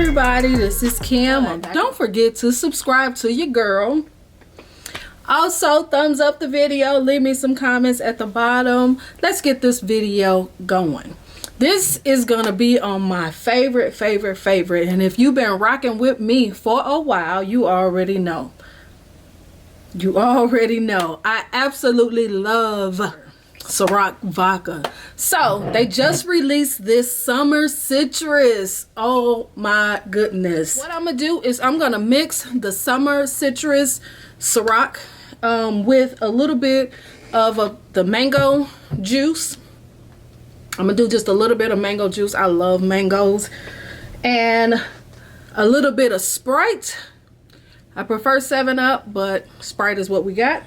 everybody, this is Kim. Don't forget to subscribe to your girl. Also, thumbs up the video, leave me some comments at the bottom. Let's get this video going. This is gonna be on my favorite, and if you've been rocking with me for a while, you already know. I absolutely love Ciroc vodka. So they just released this summer citrus. Oh my goodness. What I'm gonna do is I'm gonna mix the summer citrus Ciroc with a little bit of the mango juice. I'm gonna do just a little bit of mango juice. I love mangoes. And a little bit of Sprite. I prefer 7-Up, but Sprite is what we got.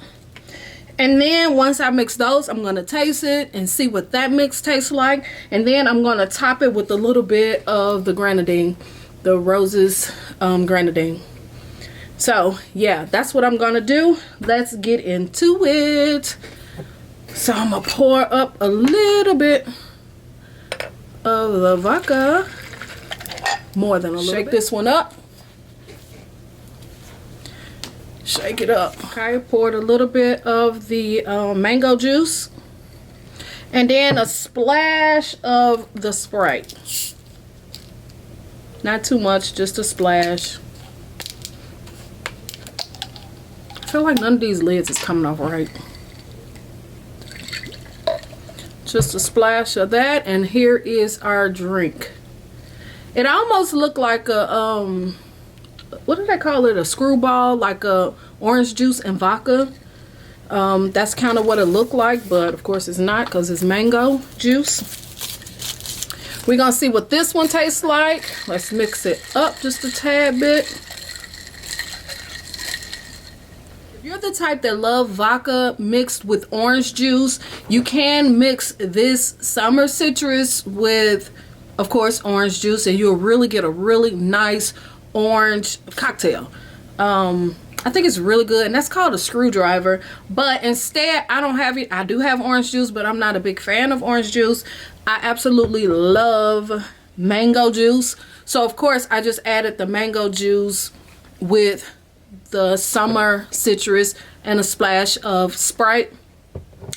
And then once I mix those, I'm gonna taste it and see what that mix tastes like. And then I'm gonna top it with a little bit of the Grenadine, the Roses Grenadine. So yeah, that's what I'm gonna do. Let's get into it. So I'm gonna pour up a little bit of the vodka, more than a little bit. Shake this one up. Shake it up. Okay, poured a little bit of the mango juice, and then a splash of the Sprite. Not too much, just a splash. I feel like none of these lids is coming off right. Just a splash of that, and here is our drink. It almost looked like a what do they call it, a screwball, like a orange juice and vodka. That's kind of what it looked like, but of course it's not, because it's mango juice. We're gonna see what this one tastes like. Let's mix it up just a tad bit. If you're the type that love vodka mixed with orange juice, you can mix this summer citrus with, of course, orange juice, and you'll really get a really nice orange cocktail. I think it's really good, and that's called a screwdriver. But instead, I don't have it. I do have orange juice, but I'm not a big fan of orange juice. I absolutely love mango juice, so of course I just added the mango juice with the summer citrus and a splash of Sprite.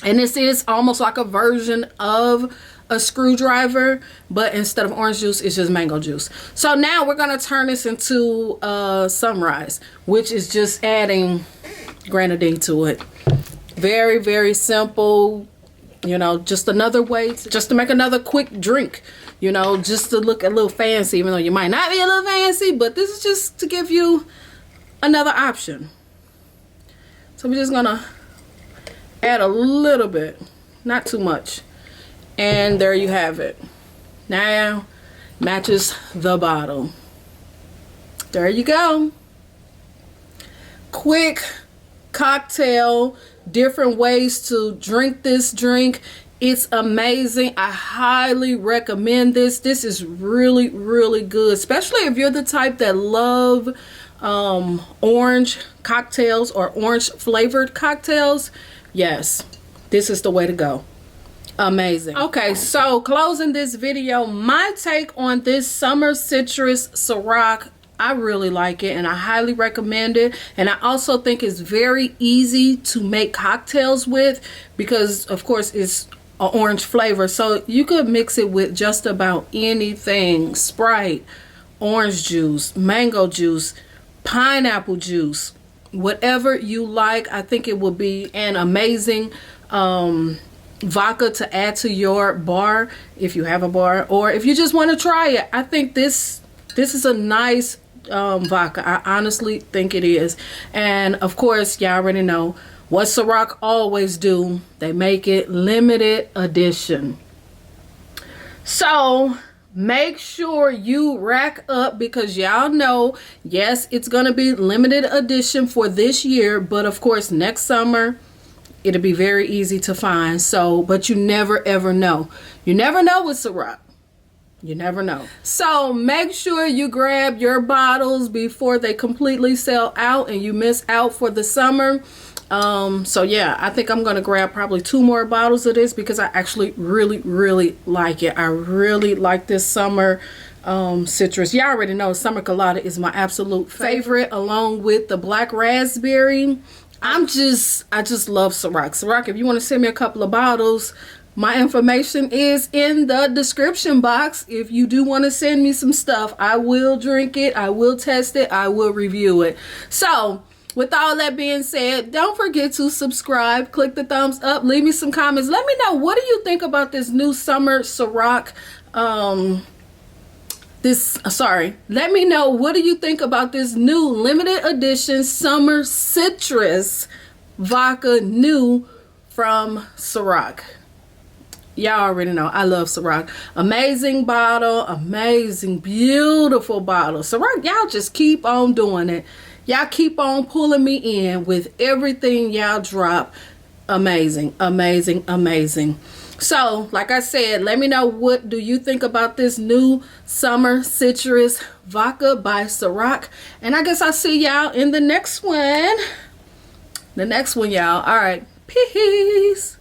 And this is almost like a version of a screwdriver, but instead of orange juice, it's just mango juice. So now we're gonna turn this into sunrise, which is just adding Grenadine to it. Very simple, you know, just another way to make another quick drink, you know, just to look a little fancy, even though you might not be a little fancy, but this is just to give you another option. So we're just gonna add a little bit, not too much. And there you have it. Now matches the bottle. There you go. Quick cocktail, different ways to drink this drink. It's amazing. I highly recommend this. This is really good, especially if you're the type that love orange cocktails or orange flavored cocktails. Yes, this is the way to go. Amazing. Okay, so closing this video, my take on this summer citrus Ciroc, I really like it and I highly recommend it. And I also think it's very easy to make cocktails with, because of course it's an orange flavor, so you could mix it with just about anything. Sprite, orange juice, mango juice, pineapple juice, whatever you like. I think it will be an amazing vodka to add to your bar, if you have a bar, or if you just want to try it. I think this is a nice vodka. I honestly think it is. And of course, y'all already know what Ciroc always do. They make it limited edition. So make sure you rack up, because y'all know, yes, it's gonna be limited edition for this year, but of course next summer it'll be very easy to find. So, but you never ever know. You never know with Ciroc. You never know. So make sure you grab your bottles before they completely sell out and you miss out for the summer. So yeah, I think I'm gonna grab probably 2 more bottles of this because I actually really like it. I really like this summer citrus. Y'all already know summer colada is my absolute favorite, along with the black raspberry. I just love Ciroc. Ciroc, if you want to send me a couple of bottles, my information is in the description box. If you do want to send me some stuff, I will drink it, I will test it, I will review it. So with all that being said, don't forget to subscribe, click the thumbs up, leave me some comments. Let me know, what do you think about this new summer Ciroc? Let me know, what do you think about this new limited edition summer citrus vodka new from Ciroc? Y'all already know I love Ciroc. Amazing bottle, amazing, beautiful bottle. Ciroc, y'all just keep on doing it. Y'all keep on pulling me in with everything y'all drop. Amazing, amazing, amazing. So, like I said, let me know, what do you think about this new summer citrus vodka by Ciroc? And I guess I'll see y'all in the next one. Y'all. All right. Peace.